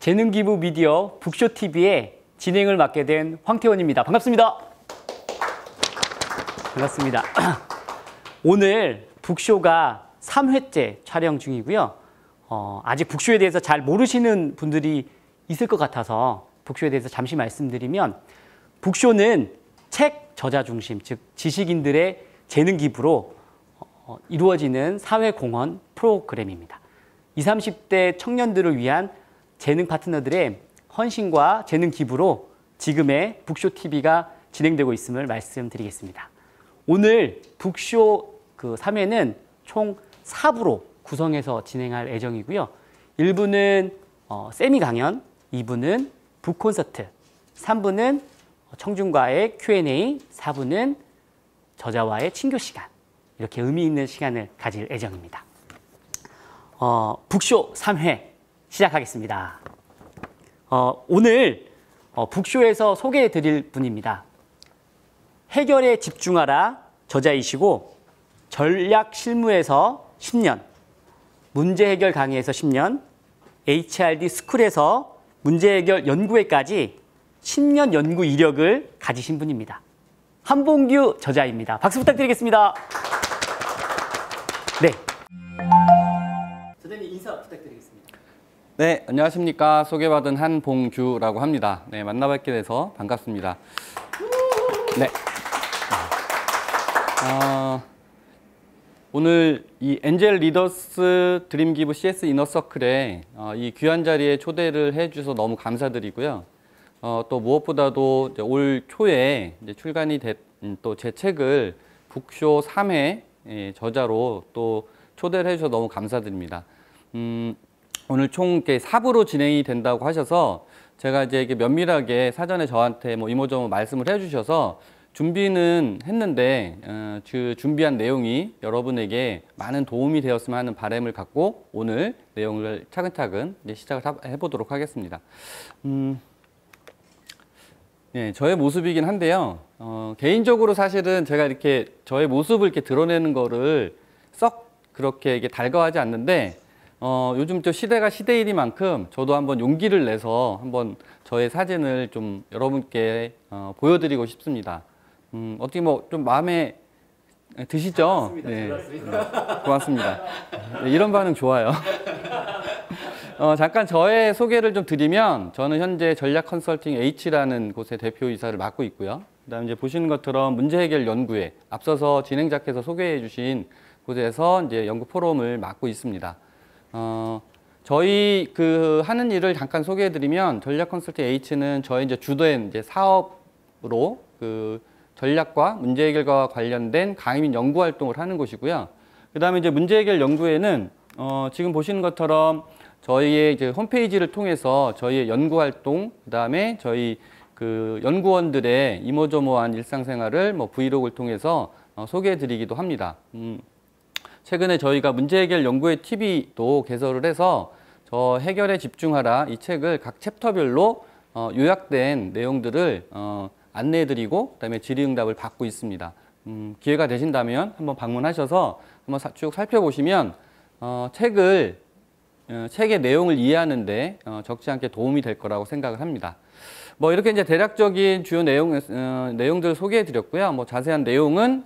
재능기부 미디어 북쇼TV의 진행을 맡게 된 황태원입니다. 반갑습니다. 반갑습니다. 오늘 북쇼가 3회째 촬영 중이고요. 아직 북쇼에 대해서 잘 모르시는 분들이 있을 것 같아서 북쇼에 대해서 잠시 말씀드리면, 북쇼는 책 저자 중심, 즉 지식인들의 재능 기부로 이루어지는 사회공헌 프로그램입니다. 20, 30대 청년들을 위한 재능 파트너들의 헌신과 재능 기부로 지금의 북쇼TV가 진행되고 있음을 말씀드리겠습니다. 오늘 북쇼 3회는 총 4부로 구성해서 진행할 예정이고요. 1부는 세미 강연, 2부는 북콘서트, 3부는 청중과의 Q&A, 4부는 저자와의 친교 시간, 이렇게 의미 있는 시간을 가질 예정입니다. 북쇼 3회 시작하겠습니다. 오늘 북쇼에서 소개해 드릴 분입니다. 해결에 집중하라 저자이시고, 전략 실무에서 10년, 문제 해결 강의에서 10년, HRD 스쿨에서 문제 해결 연구회까지 10년 연구 이력을 가지신 분입니다. 한봉규 저자입니다. 박수 부탁드리겠습니다. 네. 저자님 인사 부탁드리겠습니다. 네, 안녕하십니까. 소개받은 한봉규라고 합니다. 네, 만나뵙게 돼서 반갑습니다. 네. 오늘 이 엔젤 리더스 드림기부 CS 이너서클에 이 귀한 자리에 초대를 해주셔서 너무 감사드리고요. 또 무엇보다도 올 초에 이제 출간이 된 또 제 책을 북쇼 3회 저자로 또 초대를 해주셔서 너무 감사드립니다. 오늘 총 4부로 진행이 된다고 하셔서 제가 이제 면밀하게 사전에 저한테 이모저모 말씀을 해주셔서 준비는 했는데 그 준비한 내용이 여러분에게 많은 도움이 되었으면 하는 바람을 갖고 오늘 내용을 차근차근 이제 시작을 해보도록 하겠습니다. 네, 저의 모습이긴 한데요. 개인적으로 사실은 제가 이렇게 저의 모습을 이렇게 드러내는 거를 썩 그렇게 이게 달가워하지 않는데, 요즘 또 시대가 시대이니만큼 저도 한번 용기를 내서 한번 저의 사진을 좀 여러분께 보여드리고 싶습니다. 어떻게 좀 마음에 드시죠? 네, 고맙습니다. 네, 이런 반응 좋아요. 잠깐 저의 소개를 좀 드리면, 저는 현재 전략 컨설팅 H라는 곳의 대표이사를 맡고 있고요. 그다음에 이제 보시는 것처럼 문제 해결 연구회, 앞서서 진행자께서 소개해 주신 곳에서 이제 연구 포럼을 맡고 있습니다. 저희 하는 일을 잠깐 소개해 드리면, 전략 컨설팅 H는 저희 이제 주된 이제 사업으로 전략과 문제 해결과 관련된 강의 및 연구 활동을 하는 곳이고요. 그다음에 이제 문제 해결 연구회는 지금 보시는 것처럼 저희의 이제 홈페이지를 통해서 저희의 연구 활동, 그다음에 저희 연구원들의 이모저모한 일상생활을 브이로그를 통해서 소개해 드리기도 합니다. 최근에 저희가 문제 해결 연구회 TV도 개설을 해서 저 해결에 집중하라 이 책을 각 챕터별로 요약된 내용들을 안내해 드리고, 그다음에 질의응답을 받고 있습니다. 기회가 되신다면 한번 방문하셔서 한번 쭉 살펴보시면 책의 내용을 이해하는데 적지 않게 도움이 될 거라고 생각을 합니다. 이렇게 이제 대략적인 주요 내용들을 소개해 드렸고요. 자세한 내용은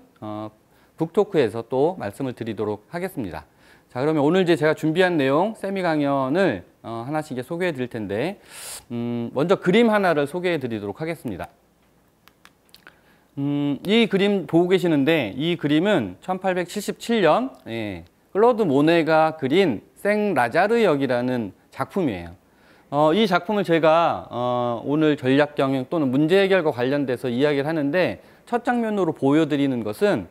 북토크에서 또 말씀을 드리도록 하겠습니다. 자, 그러면 오늘 이제 제가 준비한 내용, 세미 강연을 하나씩 이제 소개해 드릴 텐데, 먼저 그림 하나를 소개해 드리도록 하겠습니다. 이 그림 보고 계시는데, 이 그림은 1877년 클로드 모네가 그린 생라자르 역이라는 작품이에요. 이 작품을 제가 오늘 전략 경영 또는 문제 해결과 관련돼서 이야기를 하는데, 첫 장면으로 보여드리는 것은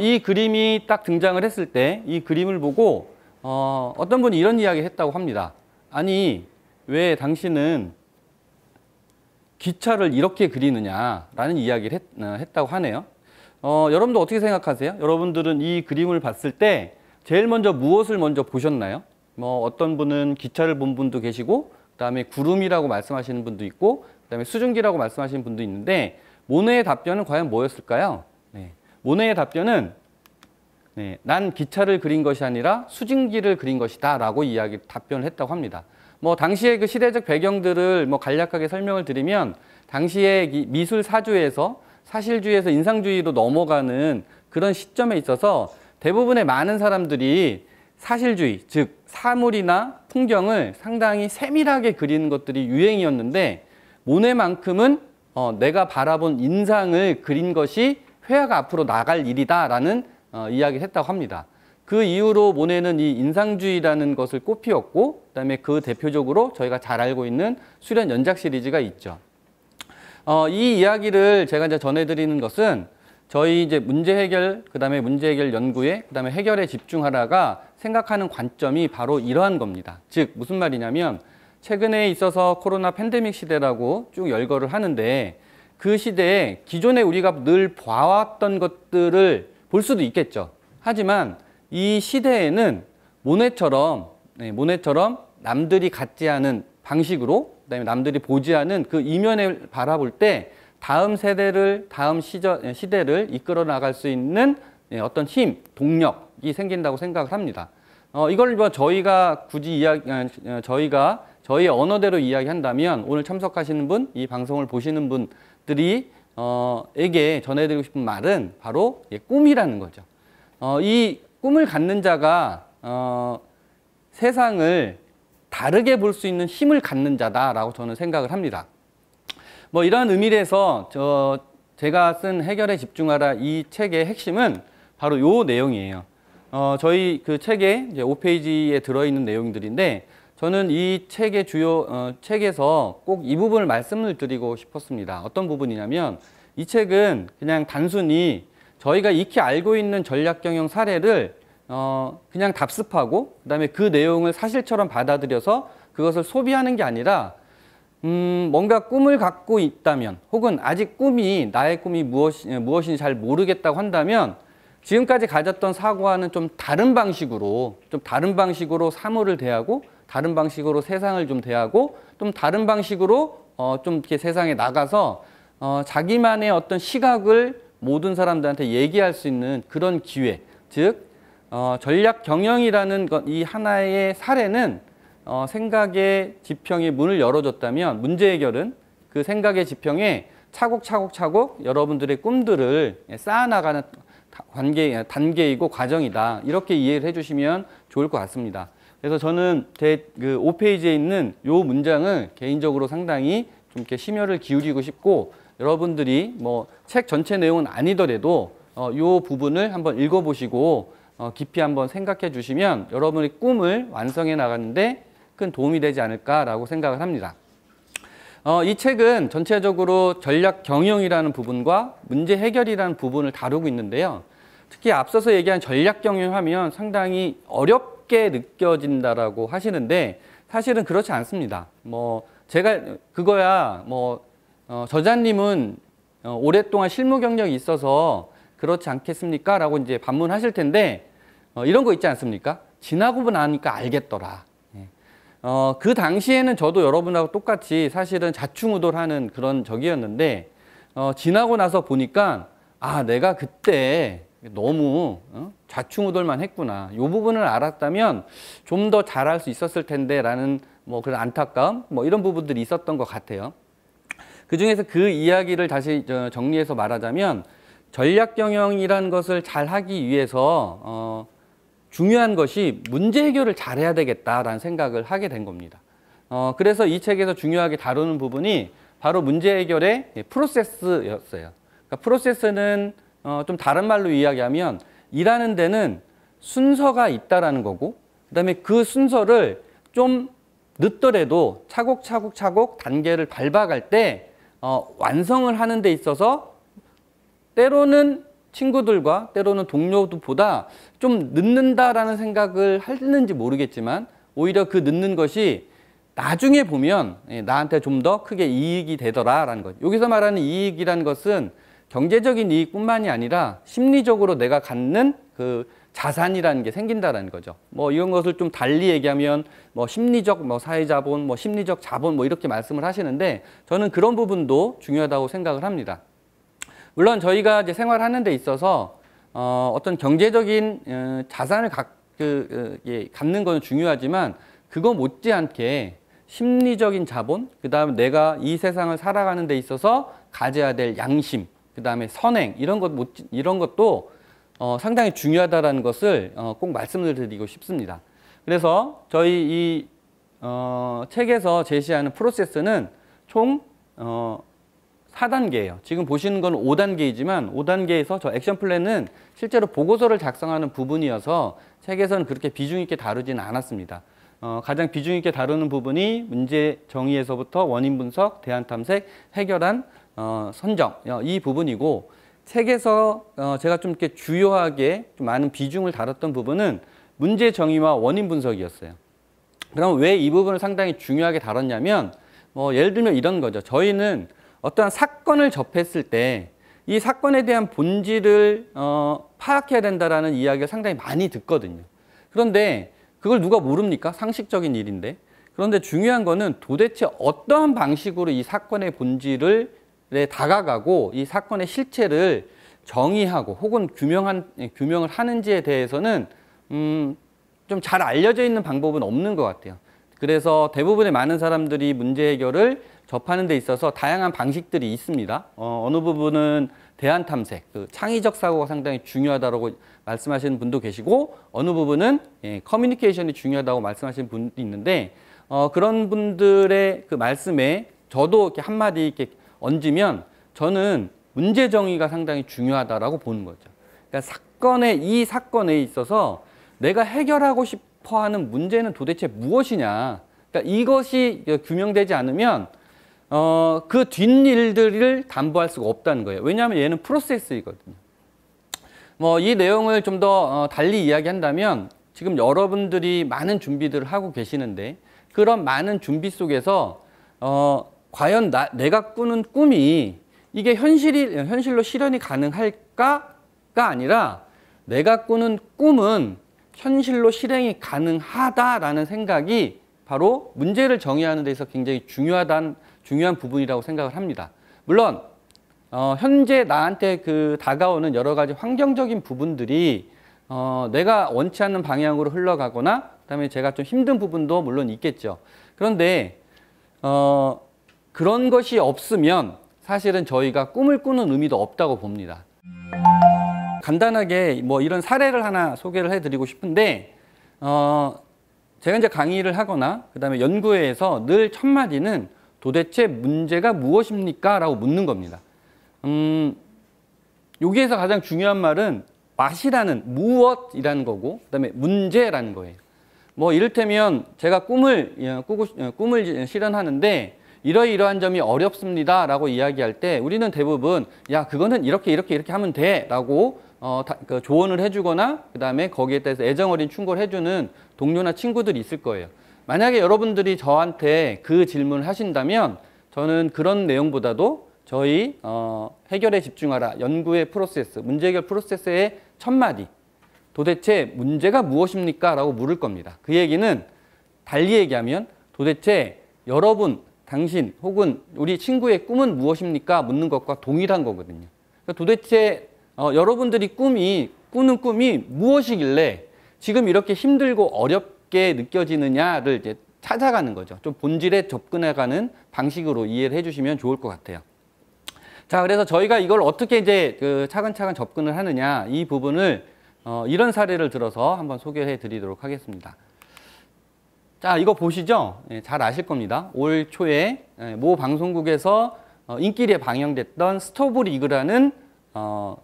이 그림이 딱 등장을 했을 때 이 그림을 보고 어떤 분이 이런 이야기를 했다고 합니다. 아니, 왜 당신은 기차를 이렇게 그리느냐라는 이야기를 했다고 하네요. 여러분도 어떻게 생각하세요? 여러분들은 이 그림을 봤을 때 제일 먼저 무엇을 먼저 보셨나요? 어떤 분은 기차를 본 분도 계시고, 그다음에 구름이라고 말씀하시는 분도 있고, 그다음에 수증기라고 말씀하시는 분도 있는데, 모네의 답변은 과연 뭐였을까요? 모네의 답변은 난 기차를 그린 것이 아니라 수증기를 그린 것이다 라고 답변을 했다고 합니다. 뭐 당시의 그 시대적 배경들을 뭐 간략하게 설명을 드리면 당시에 이 미술 사주에서 사실주의에서 인상주의로 넘어가는 그런 시점에 있어서 대부분의 많은 사람들이 사실주의, 즉 사물이나 풍경을 상당히 세밀하게 그리는 것들이 유행이었는데 모네만큼은 내가 바라본 인상을 그린 것이 회화가 앞으로 나갈 일이다라는 이야기를 했다고 합니다. 그 이후로 모네는 이 인상주의라는 것을 꽃피웠고 그다음에 그 대표적으로 저희가 잘 알고 있는 수련 연작 시리즈가 있죠. 이 이야기를 제가 이제 전해드리는 것은 저희 이제 문제 해결, 그다음에 문제 해결 연구에, 그다음에 해결에 집중하다가 생각하는 관점이 바로 이러한 겁니다. 즉 무슨 말이냐면 최근에 있어서 코로나 팬데믹 시대라고 쭉 열거를 하는데 그 시대에 기존에 우리가 늘 봐왔던 것들을 볼 수도 있겠죠. 하지만 이 시대에는 모네처럼 남들이 갖지 않은 방식으로, 그다음에 남들이 보지 않은 그 이면을 바라볼 때 다음 세대를, 다음 시대를 이끌어 나갈 수 있는 어떤 힘, 동력이 생긴다고 생각을 합니다. 이걸 뭐 저희가 굳이 저희의 언어대로 이야기한다면 오늘 참석하시는 분, 이 방송을 보시는 분들이 에게 전해드리고 싶은 말은 바로 꿈이라는 거죠. 이 꿈을 갖는 자가 세상을 다르게 볼 수 있는 힘을 갖는 자다라고 저는 생각을 합니다. 뭐 이러한 의미에서 제가 쓴 해결에 집중하라 이 책의 핵심은 바로 요 내용이에요. 저희 그 책에 이제 5페이지에 들어있는 내용들인데 저는 이 책의 책에서 꼭 이 부분을 말씀을 드리고 싶었습니다. 어떤 부분이냐면 이 책은 그냥 단순히 저희가 익히 알고 있는 전략 경영 사례를 그냥 답습하고 그다음에 그 내용을 사실처럼 받아들여서 그것을 소비하는 게 아니라 뭔가 꿈을 갖고 있다면 혹은 아직 나의 꿈이 무엇인지 잘 모르겠다고 한다면 지금까지 가졌던 사고와는 좀 다른 방식으로 사물을 대하고 다른 방식으로 세상을 좀 대하고 좀 다른 방식으로 좀 이렇게 세상에 나가서 자기만의 어떤 시각을 모든 사람들한테 얘기할 수 있는 그런 기회, 즉 전략 경영이라는 이 하나의 사례는 생각의 지평의 문을 열어줬다면 문제 해결은 그 생각의 지평에 차곡차곡 여러분들의 꿈들을 쌓아나가는 단계이고 과정이다. 이렇게 이해를 해주시면 좋을 것 같습니다. 그래서 저는 제 그 5페이지에 있는 요 문장을 개인적으로 상당히 좀 이렇게 심혈을 기울이고 싶고 여러분들이 뭐 책 전체 내용은 아니더라도 요 부분을 한번 읽어보시고 깊이 한번 생각해 주시면 여러분의 꿈을 완성해 나가는데 큰 도움이 되지 않을까라고 생각을 합니다. 이 책은 전체적으로 전략 경영이라는 부분과 문제 해결이라는 부분을 다루고 있는데요. 특히 앞서서 얘기한 전략 경영하면 상당히 어렵게 느껴진다라고 하시는데 사실은 그렇지 않습니다. 뭐 제가 그거야 뭐 저자님은 오랫동안 실무 경력이 있어서 그렇지 않겠습니까? 라고 이제 반문하실 텐데 이런 거 있지 않습니까? 지나고 나니까 알겠더라. 그 당시에는 저도 여러분하고 똑같이 사실은 자충우돌하는 그런 적이었는데 지나고 나서 보니까 내가 그때 너무 좌충우돌만 했구나. 이 부분을 알았다면 좀 더 잘할 수 있었을 텐데 라는 뭐 그런 안타까움 뭐 이런 부분들이 있었던 것 같아요. 그중에서 그 이야기를 다시 정리해서 말하자면 전략 경영이라는 것을 잘 하기 위해서 중요한 것이 문제 해결을 잘해야 되겠다라는 생각을 하게 된 겁니다. 그래서 이 책에서 중요하게 다루는 부분이 바로 문제 해결의 프로세스였어요. 그러니까 프로세스는 좀 다른 말로 이야기하면 일하는 데는 순서가 있다라는 거고 그다음에 그 순서를 좀 늦더라도 차곡차곡 단계를 밟아갈 때 완성을 하는 데 있어서 때로는 친구들과 때로는 동료들보다 좀 늦는다라는 생각을 하는지 모르겠지만 오히려 그 늦는 것이 나중에 보면 나한테 좀 더 크게 이익이 되더라라는 거죠. 여기서 말하는 이익이라는 것은 경제적인 이익뿐만이 아니라 심리적으로 내가 갖는 그 자산이라는 게 생긴다라는 거죠. 뭐 이런 것을 좀 달리 얘기하면 뭐 심리적 사회자본, 뭐 심리적 자본 뭐 이렇게 말씀을 하시는데 저는 그런 부분도 중요하다고 생각을 합니다. 물론 저희가 이제 생활하는 데 있어서 어떤 경제적인 자산을 갖는 건 중요하지만 그거 못지않게 심리적인 자본, 그다음에 내가 이 세상을 살아가는 데 있어서 가져야 될 양심, 그다음에 선행 이런 것도 상당히 중요하다라는 것을 꼭 말씀을 드리고 싶습니다. 그래서 저희 이 책에서 제시하는 프로세스는 총 4단계예요. 지금 보시는 건 5단계이지만 5단계에서 저 액션 플랜은 실제로 보고서를 작성하는 부분이어서 책에서는 그렇게 비중 있게 다루지는 않았습니다. 가장 비중 있게 다루는 부분이 문제 정의에서부터 원인 분석, 대안 탐색, 해결안, 선정 이 부분이고, 책에서 제가 좀 이렇게 주요하게 좀 많은 비중을 다뤘던 부분은 문제 정의와 원인 분석이었어요. 그럼 왜 이 부분을 상당히 중요하게 다뤘냐면, 예를 들면 이런 거죠. 저희는 어떠한 사건을 접했을 때 이 사건에 대한 본질을 파악해야 된다라는 이야기를 상당히 많이 듣거든요. 그런데 그걸 누가 모릅니까? 상식적인 일인데. 그런데 중요한 거는 도대체 어떠한 방식으로 이 사건의 본질을 다가가고 이 사건의 실체를 정의하고 혹은 규명을 하는지에 대해서는 좀 잘 알려져 있는 방법은 없는 것 같아요. 그래서 대부분의 많은 사람들이 문제 해결을 접하는 데 있어서 다양한 방식들이 있습니다. 어느 부분은 대안 탐색, 창의적 사고가 상당히 중요하다고 말씀하시는 분도 계시고, 어느 부분은 커뮤니케이션이 중요하다고 말씀하시는 분도 있는데, 그런 분들의 그 말씀에 저도 이렇게 한마디 이렇게 얹으면, 저는 문제 정의가 상당히 중요하다라고 보는 거죠. 그러니까 이 사건에 있어서 내가 해결하고 싶어 하는 문제는 도대체 무엇이냐. 그러니까 이것이 규명되지 않으면 그 뒷일들을 담보할 수가 없다는 거예요. 왜냐하면 얘는 프로세스이거든요. 이 내용을 좀 더 달리 이야기한다면, 지금 여러분들이 많은 준비들을 하고 계시는데, 그런 많은 준비 속에서 과연 내가 꾸는 꿈이 이게 현실로 실현이 가능할까가 아니라, 내가 꾸는 꿈은 현실로 실행이 가능하다라는 생각이 바로 문제를 정의하는 데 있어서 굉장히 중요한 부분이라고 생각을 합니다. 물론 현재 나한테 다가오는 여러 가지 환경적인 부분들이 내가 원치 않는 방향으로 흘러가거나, 그다음에 제가 좀 힘든 부분도 물론 있겠죠. 그런데 그런 것이 없으면 사실은 저희가 꿈을 꾸는 의미도 없다고 봅니다. 간단하게 이런 사례를 하나 소개를 해드리고 싶은데, 제가 이제 강의를 하거나 그다음에 연구회에서 늘 첫 마디는 도대체 문제가 무엇입니까? 라고 묻는 겁니다. 여기에서 가장 중요한 말은 무엇이라는 거고, 그다음에 문제라는 거예요. 이를테면 제가 꿈을 실현하는데 이러이러한 점이 어렵습니다 라고 이야기할 때, 우리는 대부분 그거는 이렇게 하면 돼 라고 조언을 해주거나, 그 다음에 거기에 대해서 애정어린 충고를 해주는 동료나 친구들이 있을 거예요. 만약에 여러분들이 저한테 그 질문을 하신다면, 저는 그런 내용보다도 저희 해결에 집중하라 연구의 프로세스, 문제 해결 프로세스의 첫 마디, 도대체 문제가 무엇입니까? 라고 물을 겁니다. 그 얘기는 달리 얘기하면 도대체 여러분, 당신 혹은 우리 친구의 꿈은 무엇입니까? 묻는 것과 동일한 거거든요. 그러니까 도대체 여러분들이 꾸는 꿈이 무엇이길래 지금 이렇게 힘들고 어렵게 느껴지느냐를 이제 찾아가는 거죠. 좀 본질에 접근해가는 방식으로 이해를 해주시면 좋을 것 같아요. 자, 그래서 저희가 이걸 어떻게 이제 차근차근 접근을 하느냐, 이 부분을 이런 사례를 들어서 한번 소개해 드리도록 하겠습니다. 자, 이거 보시죠? 잘 아실 겁니다. 올 초에 모 방송국에서 인기리에 방영됐던 스토브 리그라는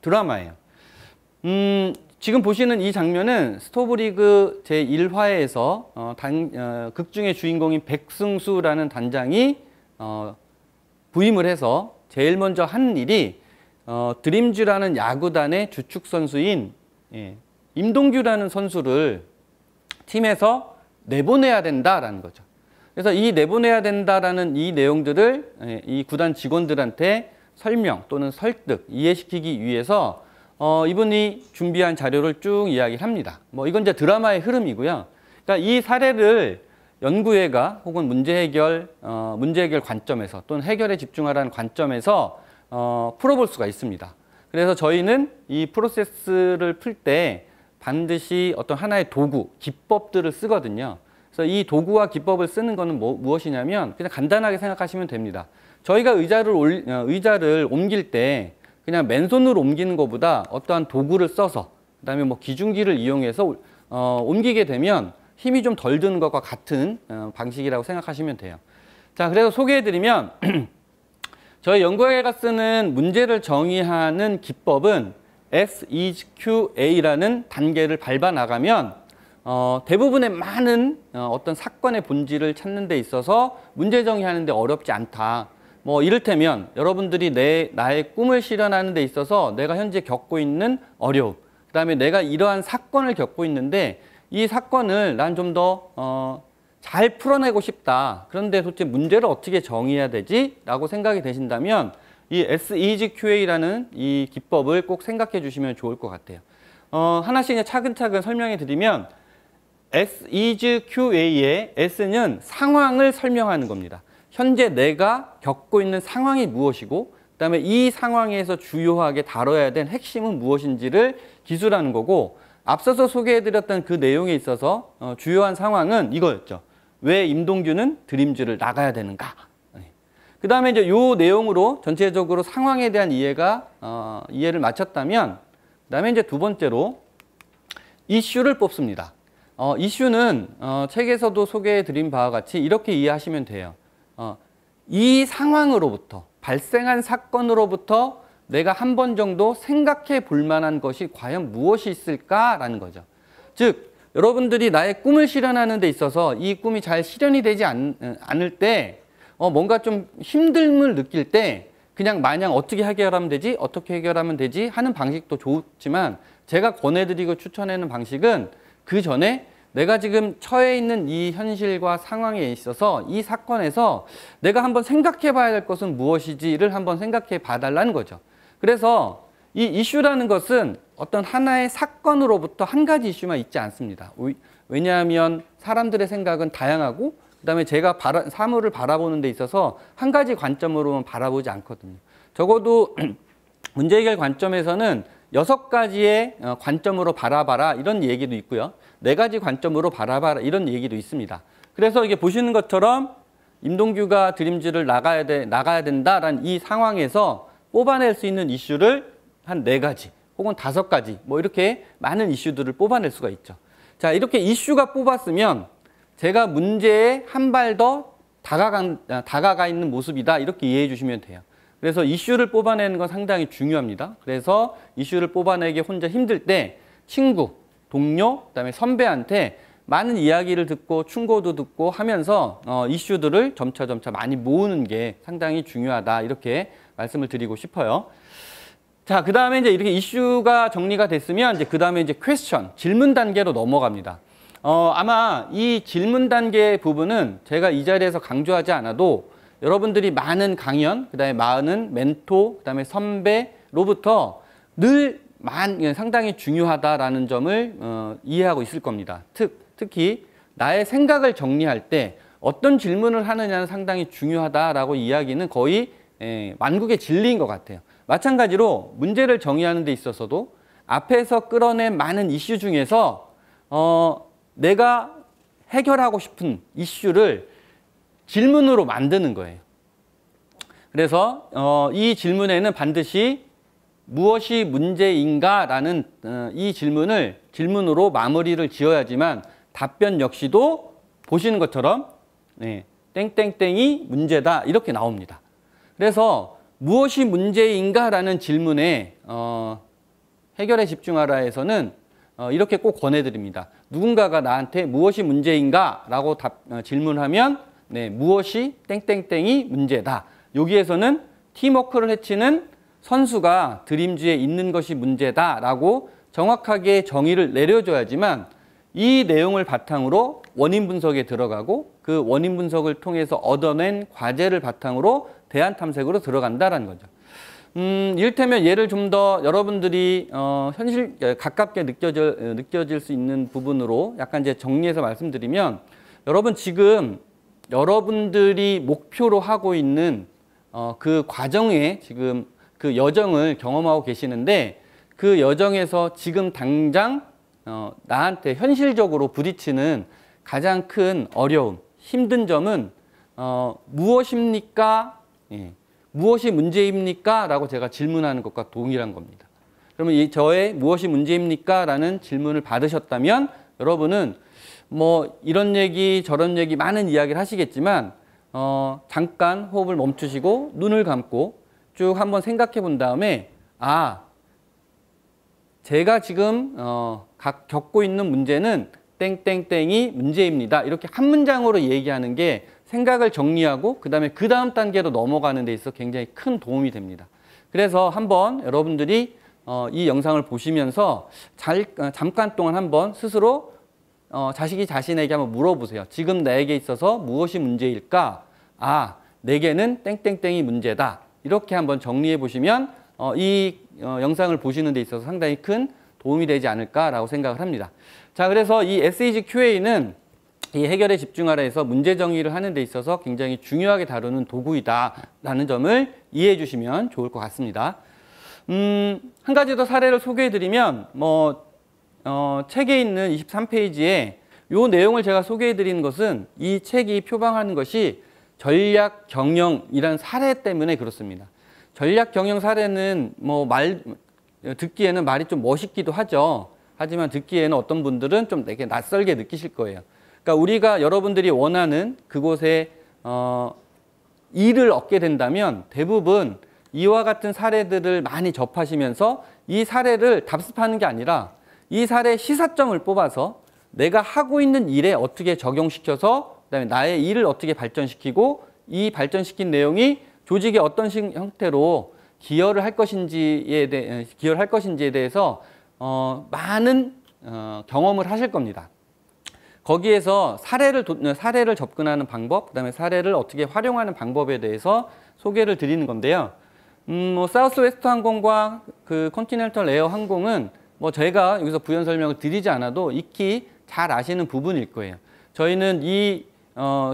드라마예요. 지금 보시는 이 장면은 스토브 리그 제1화에서 극중의 주인공인 백승수라는 단장이 부임을 해서 제일 먼저 한 일이 드림즈라는 야구단의 주축 선수인 임동규라는 선수를 팀에서 내보내야 된다라는 거죠. 그래서 이 내보내야 된다라는 이 내용들을 이 구단 직원들한테 설명 또는 설득, 이해시키기 위해서 이분이 준비한 자료를 쭉 이야기를 합니다. 이건 이제 드라마의 흐름이고요. 그러니까 이 사례를 연구회가 혹은 문제 해결 관점에서 또는 해결에 집중하라는 관점에서 풀어볼 수가 있습니다. 그래서 저희는 이 프로세스를 풀 때 반드시 어떤 하나의 도구, 기법들을 쓰거든요. 그래서 이 도구와 기법을 쓰는 거는 무엇이냐면 그냥 간단하게 생각하시면 됩니다. 저희가 의자를 옮길 때 그냥 맨손으로 옮기는 것보다 어떠한 도구를 써서 그다음에 뭐 기중기를 이용해서 옮기게 되면 힘이 좀 덜 드는 것과 같은 방식이라고 생각하시면 돼요. 자, 그래서 소개해드리면 저희 연구회가 쓰는 문제를 정의하는 기법은 SEQA라는 단계를 밟아 나가면 대부분의 많은 어떤 사건의 본질을 찾는 데 있어서 문제 정의하는 데 어렵지 않다. 뭐 이를테면 여러분들이 나의 꿈을 실현하는 데 있어서 내가 현재 겪고 있는 어려움, 그다음에 내가 이러한 사건을 겪고 있는데 이 사건을 난 좀 더 잘 풀어내고 싶다. 그런데 도대체 문제를 어떻게 정의해야 되지? 라고 생각이 되신다면 이 SEQA라는 이 기법을 꼭 생각해 주시면 좋을 것 같아요. 하나씩 이제 차근차근 설명해 드리면 SEQA의 S는 상황을 설명하는 겁니다. 현재 내가 겪고 있는 상황이 무엇이고 그다음에 이 상황에서 주요하게 다뤄야 될 핵심은 무엇인지를 기술하는 거고 앞서서 소개해드렸던 그 내용에 있어서 주요한 상황은 이거였죠. 왜 임동규는 드림즈를 나가야 되는가? 그 다음에 이제 요 내용으로 전체적으로 상황에 대한 이해를 마쳤다면 그 다음에 이제 두 번째로 이슈를 뽑습니다. 이슈는 책에서도 소개해드린 바와 같이 이렇게 이해하시면 돼요. 이 상황으로부터 발생한 사건으로부터 내가 한 번 정도 생각해 볼 만한 것이 과연 무엇이 있을까라는 거죠. 즉 여러분들이 나의 꿈을 실현하는 데 있어서 이 꿈이 잘 실현이 되지 않을 때 뭔가 좀 힘듦을 느낄 때 그냥 마냥 어떻게 해결하면 되지? 어떻게 해결하면 되지? 하는 방식도 좋지만 제가 권해드리고 추천하는 방식은 그 전에 내가 지금 처해 있는 이 현실과 상황에 있어서 이 사건에서 내가 한번 생각해 봐야 될 것은 무엇이지를 한번 생각해 봐달라는 거죠. 그래서 이 이슈라는 것은 어떤 하나의 사건으로부터 한 가지 이슈만 있지 않습니다. 왜냐하면 사람들의 생각은 다양하고 그다음에 제가 사물을 바라보는 데 있어서 한 가지 관점으로만 바라보지 않거든요. 적어도 문제 해결 관점에서는 6가지의 관점으로 바라봐라 이런 얘기도 있고요. 4가지 관점으로 바라봐라 이런 얘기도 있습니다. 그래서 이게 보시는 것처럼 임동규가 드림즈를 나가야 된다라는 이 상황에서 뽑아낼 수 있는 이슈를 한 4가지 혹은 5가지 뭐 이렇게 많은 이슈들을 뽑아낼 수가 있죠. 자, 이렇게 이슈가 뽑았으면 제가 문제에 한 발 더 다가가 있는 모습이다 이렇게 이해해 주시면 돼요. 그래서 이슈를 뽑아내는 건 상당히 중요합니다. 그래서 이슈를 뽑아내기 혼자 힘들 때 친구, 동료, 그다음에 선배한테 많은 이야기를 듣고 충고도 듣고 하면서 이슈들을 점차 많이 모으는 게 상당히 중요하다 이렇게 말씀을 드리고 싶어요. 자, 그 다음에 이제 이렇게 이슈가 정리가 됐으면 이제 그 다음에 이제 퀘스천, 질문 단계로 넘어갑니다. 아마 이 질문 단계 부분은 제가 이 자리에서 강조하지 않아도 여러분들이 많은 강연, 그 다음에 많은 멘토, 그 다음에 선배로부터 늘 상당히 중요하다라는 점을 이해하고 있을 겁니다. 특히 나의 생각을 정리할 때 어떤 질문을 하느냐는 상당히 중요하다라고 이야기는 거의 만국의 진리인 것 같아요. 마찬가지로 문제를 정의하는 데 있어서도 앞에서 끌어낸 많은 이슈 중에서 내가 해결하고 싶은 이슈를 질문으로 만드는 거예요. 그래서 이 질문에는 반드시 무엇이 문제인가라는 이 질문으로 마무리를 지어야지만 답변 역시도 보시는 것처럼 땡땡땡이 문제다 이렇게 나옵니다. 그래서 무엇이 문제인가라는 질문에 해결에 집중하라에서는 이렇게 꼭 권해드립니다. 누군가가 나한테 무엇이 문제인가라고 질문하면 무엇이 땡땡땡이 문제다. 여기에서는 팀워크를 해치는 선수가 드림즈에 있는 것이 문제다라고 정확하게 정의를 내려줘야지만 이 내용을 바탕으로 원인 분석에 들어가고 그 원인 분석을 통해서 얻어낸 과제를 바탕으로 대안 탐색으로 들어간다라는 거죠. 이를테면 예를 좀 더 여러분들이 현실 가깝게 느껴질 수 있는 부분으로 약간 이제 정리해서 말씀드리면 여러분 지금 여러분들이 목표로 하고 있는 그 과정에 지금 그 여정을 경험하고 계시는데 그 여정에서 지금 당장 나한테 현실적으로 부딪히는 가장 큰 어려움, 힘든 점은 무엇입니까? 예, 무엇이 문제입니까? 라고 제가 질문하는 것과 동일한 겁니다. 그러면 이 저의 무엇이 문제입니까? 라는 질문을 받으셨다면 여러분은 뭐 이런 얘기 저런 얘기 많은 이야기를 하시겠지만 잠깐 호흡을 멈추시고 눈을 감고 쭉 한번 생각해 본 다음에 제가 지금 겪고 있는 문제는 땡땡땡이 문제입니다. 이렇게 한 문장으로 얘기하는 게 생각을 정리하고 그다음에 그 다음 단계로 넘어가는 데 있어 굉장히 큰 도움이 됩니다. 그래서 한번 여러분들이 이 영상을 보시면서 잠깐 동안 한번 스스로 자식이 자신에게 한번 물어보세요. 지금 나에게 있어서 무엇이 문제일까? 내게는 땡땡땡이 문제다. 이렇게 한번 정리해 보시면 이 영상을 보시는 데 있어서 상당히 큰 도움이 되지 않을까라고 생각을 합니다. 자, 그래서 이 SEG QA는 이 해결에 집중하라에서 문제 정의를 하는 데 있어서 굉장히 중요하게 다루는 도구이다라는 점을 이해해 주시면 좋을 것 같습니다. 한 가지 더 사례를 소개해 드리면 책에 있는 23페이지에 이 내용을 제가 소개해 드리는 것은 이 책이 표방하는 것이 전략 경영이라는 사례 때문에 그렇습니다. 전략 경영 사례는 듣기에는 말이 좀 멋있기도 하죠. 하지만 듣기에는 어떤 분들은 좀 되게 낯설게 느끼실 거예요. 그러니까 우리가 여러분들이 원하는 그곳에 일을 얻게 된다면 대부분 이와 같은 사례들을 많이 접하시면서 이 사례를 답습하는 게 아니라 이 사례의 시사점을 뽑아서 내가 하고 있는 일에 어떻게 적용시켜서 그다음에 나의 일을 어떻게 발전시키고 이 발전시킨 내용이 조직에 어떤 형태로 기여를 할 것인지에 대해서 많은 경험을 하실 겁니다. 거기에서 사례를 접근하는 방법, 그다음에 사례를 어떻게 활용하는 방법에 대해서 소개를 드리는 건데요. 사우스웨스트 항공과 그 컨티넨탈 에어 항공은 제가 여기서 부연 설명을 드리지 않아도 익히 잘 아시는 부분일 거예요. 저희는 이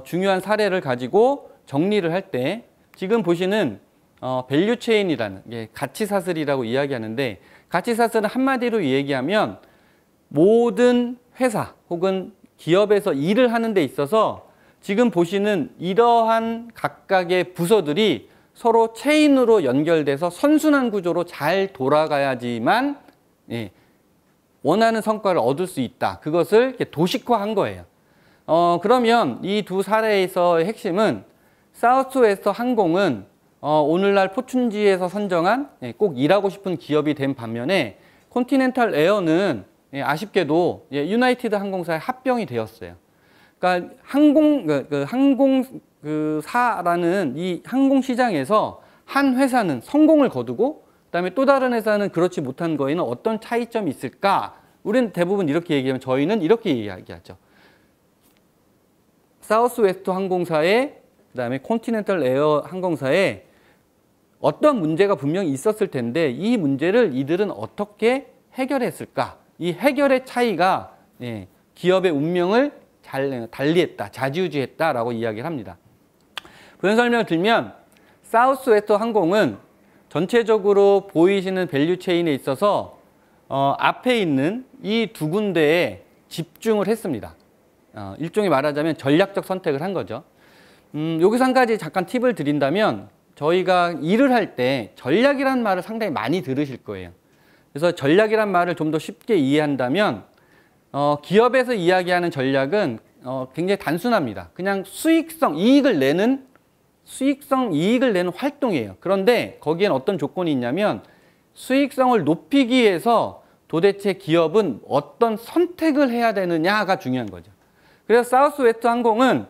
중요한 사례를 가지고 정리를 할 때 지금 보시는 밸류 체인이라는 가치 사슬이라고 이야기하는데 가치 사슬은 한마디로 얘기하면 모든 회사 혹은 기업에서 일을 하는 데 있어서 지금 보시는 이러한 각각의 부서들이 서로 체인으로 연결돼서 선순환 구조로 잘 돌아가야지만 원하는 성과를 얻을 수 있다. 그것을 도식화한 거예요. 그러면 이 두 사례에서의 핵심은 사우스웨스트 항공은 오늘날 포춘지에서 선정한 꼭 일하고 싶은 기업이 된 반면에 컨티넨탈 에어는 아쉽게도 유나이티드 항공사에 합병이 되었어요. 그러니까 항공사라는 이 항공 시장에서 한 회사는 성공을 거두고 그다음에 또 다른 회사는 그렇지 못한 거에는 어떤 차이점이 있을까? 우리는 대부분 이렇게 얘기하면 저희는 이렇게 이야기하죠. 사우스웨스트 항공사에 그다음에 컨티넨탈 에어 항공사에 어떤 문제가 분명히 있었을 텐데 이 문제를 이들은 어떻게 해결했을까? 이 해결의 차이가 기업의 운명을 달리했다, 좌지우지했다라고 이야기를 합니다. 부연 설명을 들면 사우스웨스트 항공은 전체적으로 보이시는 밸류 체인에 있어서 앞에 있는 이 두 군데에 집중을 했습니다. 일종의 말하자면 전략적 선택을 한 거죠. 여기서 한 가지 잠깐 팁을 드린다면 저희가 일을 할 때 전략이라는 말을 상당히 많이 들으실 거예요. 그래서 전략이라는 말을 좀 더 쉽게 이해한다면 기업에서 이야기하는 전략은 굉장히 단순합니다. 그냥 이익을 내는 활동이에요. 그런데 거기엔 어떤 조건이 있냐면 수익성을 높이기 위해서 도대체 기업은 어떤 선택을 해야 되느냐가 중요한 거죠. 그래서 사우스웨스트 항공은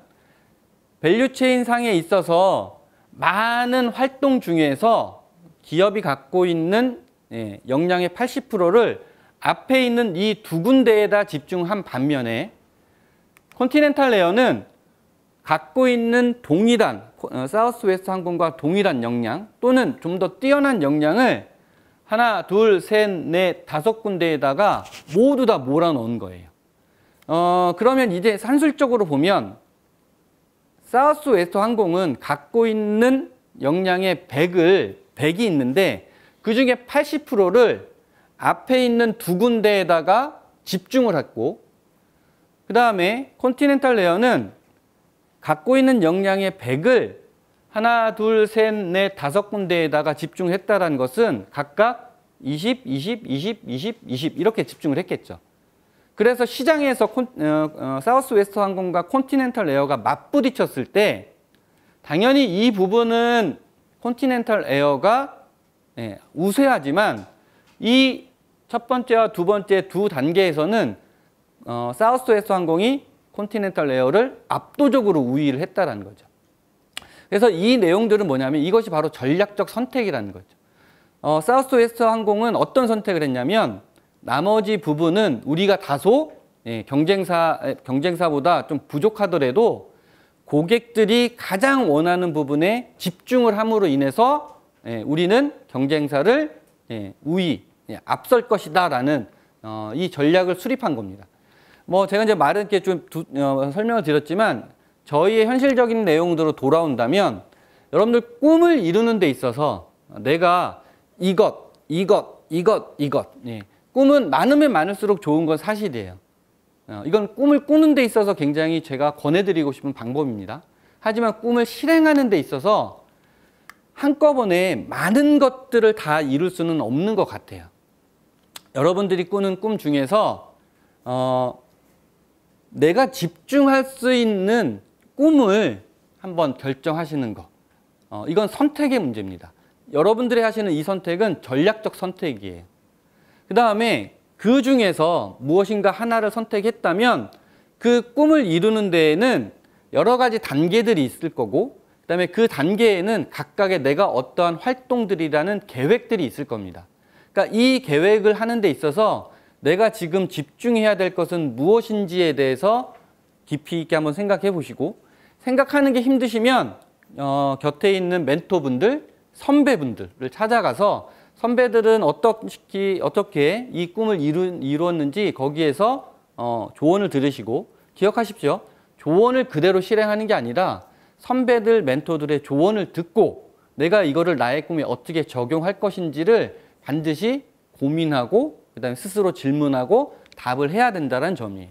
밸류체인 상에 있어서 많은 활동 중에서 기업이 갖고 있는 역량의 80%를 앞에 있는 이 두 군데에다 집중한 반면에 컨티넨탈 에어는 갖고 있는 동일한 사우스웨스트 항공과 동일한 역량 또는 좀 더 뛰어난 역량을 하나, 둘, 셋, 넷, 다섯 군데에다가 모두 다 몰아넣은 거예요. 그러면 이제 산술적으로 보면 사우스웨스트 항공은 갖고 있는 역량의 100이 있는데 그중에 80%를 앞에 있는 두 군데에다가 집중을 했고 그 다음에 컨티넨탈 레어는 갖고 있는 역량의 100을 하나, 둘, 셋, 넷, 5군데에다가 집중했다는 것은 각각 20, 20, 20, 20, 20 이렇게 집중을 했겠죠. 그래서 시장에서 사우스 웨스트 항공과 컨티넨탈 에어가 맞부딪혔을 때 당연히 이 부분은 컨티넨탈 에어가 우세하지만 이 첫 번째와 두 번째 두 단계에서는 사우스 웨스트 항공이 컨티넨탈 에어를 압도적으로 우위를 했다는 거죠. 그래서 이 내용들은 뭐냐면 이것이 바로 전략적 선택이라는 거죠. 사우스 웨스트 항공은 어떤 선택을 했냐면 나머지 부분은 우리가 다소 경쟁사보다 좀 부족하더라도 고객들이 가장 원하는 부분에 집중을 함으로 인해서 우리는 경쟁사를 앞설 것이다라는 이 전략을 수립한 겁니다. 뭐 제가 이제 말은 이렇게 좀 설명을 드렸지만 저희의 현실적인 내용으로 돌아온다면 여러분들 꿈을 이루는 데 있어서 내가 이것 꿈은 많으면 많을수록 좋은 건 사실이에요. 이건 꿈을 꾸는 데 있어서 굉장히 제가 권해드리고 싶은 방법입니다. 하지만 꿈을 실행하는 데 있어서 한꺼번에 많은 것들을 다 이룰 수는 없는 것 같아요. 여러분들이 꾸는 꿈 중에서 내가 집중할 수 있는 꿈을 한번 결정하시는 거. 이건 선택의 문제입니다. 여러분들이 하시는 이 선택은 전략적 선택이에요. 그 다음에 그 중에서 무엇인가 하나를 선택했다면 그 꿈을 이루는 데에는 여러 가지 단계들이 있을 거고 그 다음에 그 단계에는 각각의 내가 어떠한 활동들이라는 계획들이 있을 겁니다. 그러니까 이 계획을 하는 데 있어서 내가 지금 집중해야 될 것은 무엇인지에 대해서 깊이 있게 한번 생각해 보시고 생각하는 게 힘드시면 곁에 있는 멘토분들, 선배분들을 찾아가서 선배들은 어떻게 이 꿈을 이루었는지 거기에서 조언을 들으시고 기억하십시오. 조언을 그대로 실행하는 게 아니라 선배들, 멘토들의 조언을 듣고 내가 이거를 나의 꿈에 어떻게 적용할 것인지를 반드시 고민하고 그다음에 스스로 질문하고 답을 해야 된다는 점이에요.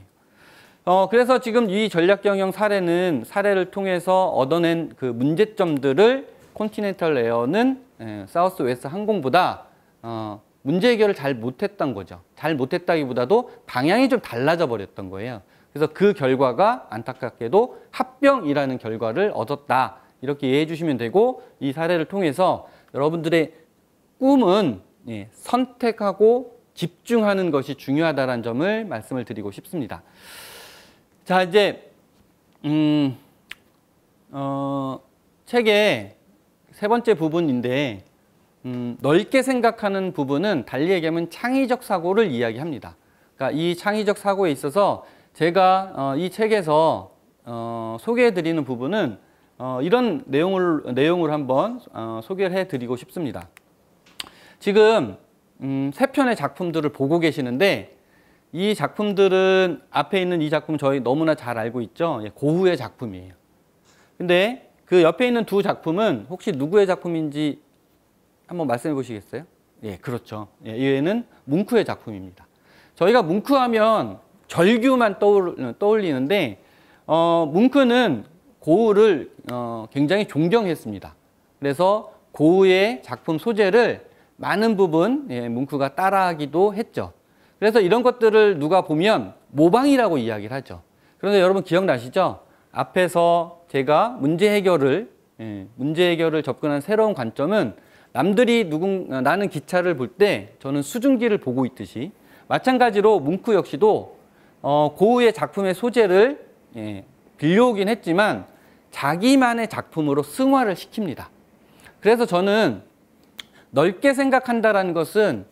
그래서 지금 이 전략 경영 사례를 통해서 얻어낸 그 문제점들을 컨티넨탈 에어는 사우스 웨스트 항공보다 문제 해결을 잘 못했던 거죠. 잘 못했다기보다도 방향이 좀 달라져 버렸던 거예요. 그래서 그 결과가 안타깝게도 합병이라는 결과를 얻었다. 이렇게 이해해 주시면 되고 이 사례를 통해서 여러분들의 꿈은 선택하고 집중하는 것이 중요하다는 점을 말씀을 드리고 싶습니다. 자, 이제 책의 세 번째 부분인데 넓게 생각하는 부분은 달리 얘기하면 창의적 사고를 이야기합니다. 그러니까 이 창의적 사고에 있어서 제가 이 책에서 소개해드리는 부분은 이런 내용을 한번 소개를 해드리고 싶습니다. 지금 세 편의 작품들을 보고 계시는데 이 작품들은 앞에 있는 이 작품 저희 너무나 잘 알고 있죠. 고흐의 작품이에요. 근데 그 옆에 있는 두 작품은 혹시 누구의 작품인지 한번 말씀해 보시겠어요? 예, 그렇죠. 얘는 뭉크의 작품입니다. 저희가 뭉크하면 절규만 떠올리는데 뭉크는 고흐를 굉장히 존경했습니다. 그래서 고흐의 작품 소재를 많은 부분 뭉크가 따라하기도 했죠. 그래서 이런 것들을 누가 보면 모방이라고 이야기를 하죠. 그런데 여러분 기억나시죠? 앞에서 제가 문제 해결을 접근한 새로운 관점은 남들이 나는 기차를 볼 때 저는 수증기를 보고 있듯이 마찬가지로 뭉크 역시도 고흐의 작품의 소재를 빌려오긴 했지만 자기만의 작품으로 승화를 시킵니다. 그래서 저는 넓게 생각한다라는 것은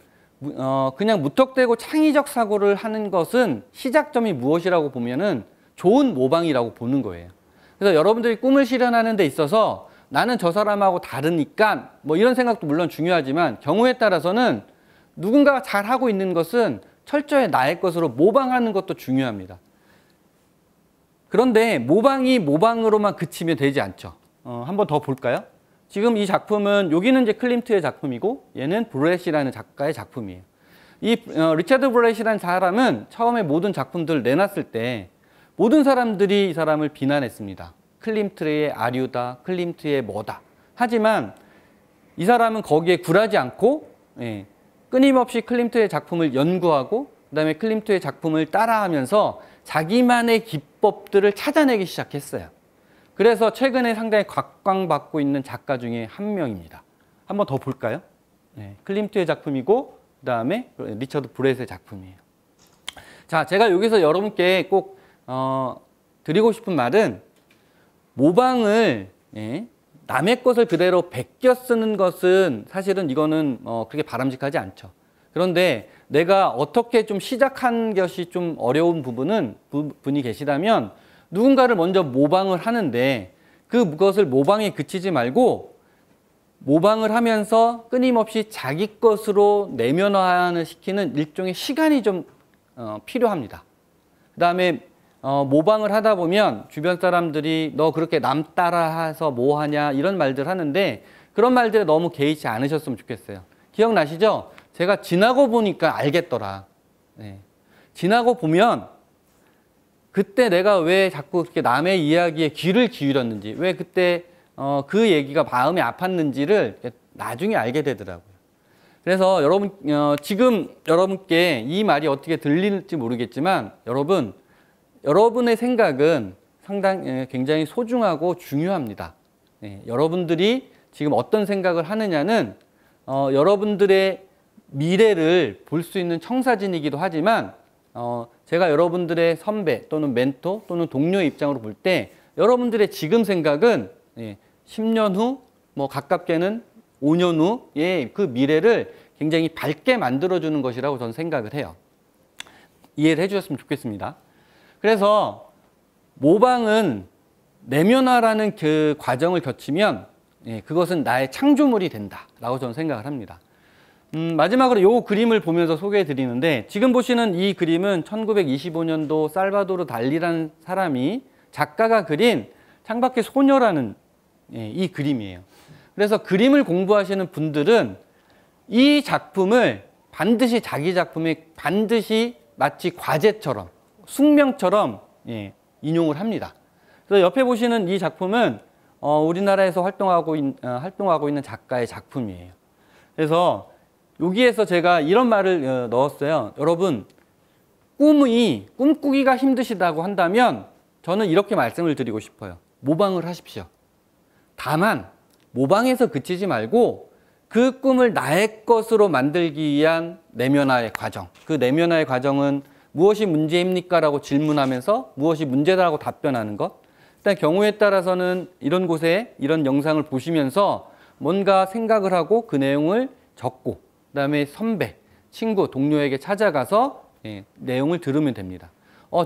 그냥 무턱대고 창의적 사고를 하는 것은 시작점이 무엇이라고 보면은 좋은 모방이라고 보는 거예요. 그래서 여러분들이 꿈을 실현하는 데 있어서 나는 저 사람하고 다르니까 뭐 이런 생각도 물론 중요하지만 경우에 따라서는 누군가가 잘하고 있는 것은 철저히 나의 것으로 모방하는 것도 중요합니다. 그런데 모방이 모방으로만 그치면 되지 않죠. 한번 더 볼까요? 지금 이 작품은 여기는 이제 클림트의 작품이고 얘는 브렛이라는 작가의 작품이에요. 이 리차드 브렛이라는 사람은 처음에 모든 작품들을 내놨을 때 모든 사람들이 이 사람을 비난했습니다. 클림트의 아류다, 클림트의 뭐다. 하지만 이 사람은 거기에 굴하지 않고 끊임없이 클림트의 작품을 연구하고 그다음에 클림트의 작품을 따라하면서 자기만의 기법들을 찾아내기 시작했어요. 그래서 최근에 상당히 각광받고 있는 작가 중에 한 명입니다. 한번 더 볼까요? 클림트의 작품이고 그다음에 리처드 브렛의 작품이에요. 자, 제가 여기서 여러분께 꼭 드리고 싶은 말은 모방을 남의 것을 그대로 베껴 쓰는 것은 사실은 이거는 그렇게 바람직하지 않죠. 그런데 내가 어떻게 좀 시작한 것이 좀 어려운 분이 계시다면 누군가를 먼저 모방을 하는데 그것을 모방에 그치지 말고 모방을 하면서 끊임없이 자기 것으로 내면화를 시키는 일종의 시간이 좀 필요합니다. 그 다음에 모방을 하다 보면 주변 사람들이 너 그렇게 남 따라해서 뭐 하냐 이런 말들 하는데 그런 말들에 너무 개의치 않으셨으면 좋겠어요. 기억나시죠? 제가 지나고 보니까 알겠더라. 지나고 보면 그때 내가 왜 자꾸 그렇게 남의 이야기에 귀를 기울였는지, 왜 그때 그 얘기가 마음이 아팠는지를 나중에 알게 되더라고요. 그래서 여러분, 지금 여러분께 이 말이 어떻게 들릴지 모르겠지만 여러분의 생각은 굉장히 소중하고 중요합니다. 여러분들이 지금 어떤 생각을 하느냐는 여러분들의 미래를 볼 수 있는 청사진이기도 하지만 제가 여러분들의 선배 또는 멘토 또는 동료의 입장으로 볼 때 여러분들의 지금 생각은 10년 후, 뭐 가깝게는 5년 후의 그 미래를 굉장히 밝게 만들어주는 것이라고 저는 생각을 해요. 이해를 해주셨으면 좋겠습니다. 그래서 모방은 내면화라는 그 과정을 거치면 그것은 나의 창조물이 된다라고 저는 생각을 합니다. 마지막으로 이 그림을 보면서 소개해 드리는데 지금 보시는 이 그림은 1925년도 살바도르 달리라는 사람이 작가가 그린 창밖의 소녀라는 이 그림이에요. 그래서 그림을 공부하시는 분들은 이 작품을 반드시 자기 작품에 반드시 마치 과제처럼 숙명처럼 인용을 합니다. 그래서 옆에 보시는 이 작품은 우리나라에서 활동하고 있는 작가의 작품이에요. 그래서 여기에서 제가 이런 말을 넣었어요. 여러분, 꿈꾸기가 힘드시다고 한다면 저는 이렇게 말씀을 드리고 싶어요. 모방을 하십시오. 다만 모방에서 그치지 말고 그 꿈을 나의 것으로 만들기 위한 내면화의 과정. 그 내면화의 과정은 무엇이 문제입니까? 라고 질문하면서 무엇이 문제다라고 답변하는 것. 일단 경우에 따라서는 이런 곳에 이런 영상을 보시면서 뭔가 생각을 하고 그 내용을 적고 그다음에 선배, 친구, 동료에게 찾아가서 내용을 들으면 됩니다.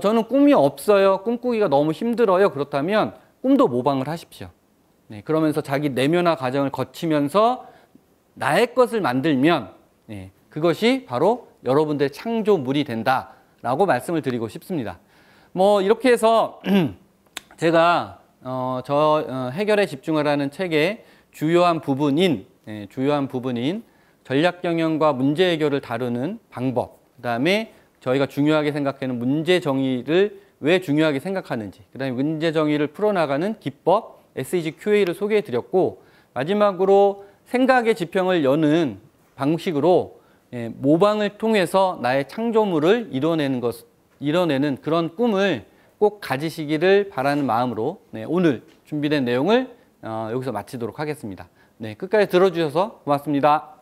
저는 꿈이 없어요. 꿈꾸기가 너무 힘들어요. 그렇다면 꿈도 모방을 하십시오. 그러면서 자기 내면화 과정을 거치면서 나의 것을 만들면 그것이 바로 여러분들의 창조물이 된다라고 말씀을 드리고 싶습니다. 뭐 이렇게 해서 제가 해결에 집중하라는 책의 주요한 부분인 전략 경영과 문제 해결을 다루는 방법, 그다음에 저희가 중요하게 생각하는 문제 정의를 왜 중요하게 생각하는지, 그다음에 문제 정의를 풀어나가는 기법, SEG QA를 소개해 드렸고, 마지막으로 생각의 지평을 여는 방식으로 모방을 통해서 나의 창조물을 이뤄내는 그런 꿈을 꼭 가지시기를 바라는 마음으로 오늘 준비된 내용을 여기서 마치도록 하겠습니다. 끝까지 들어주셔서 고맙습니다.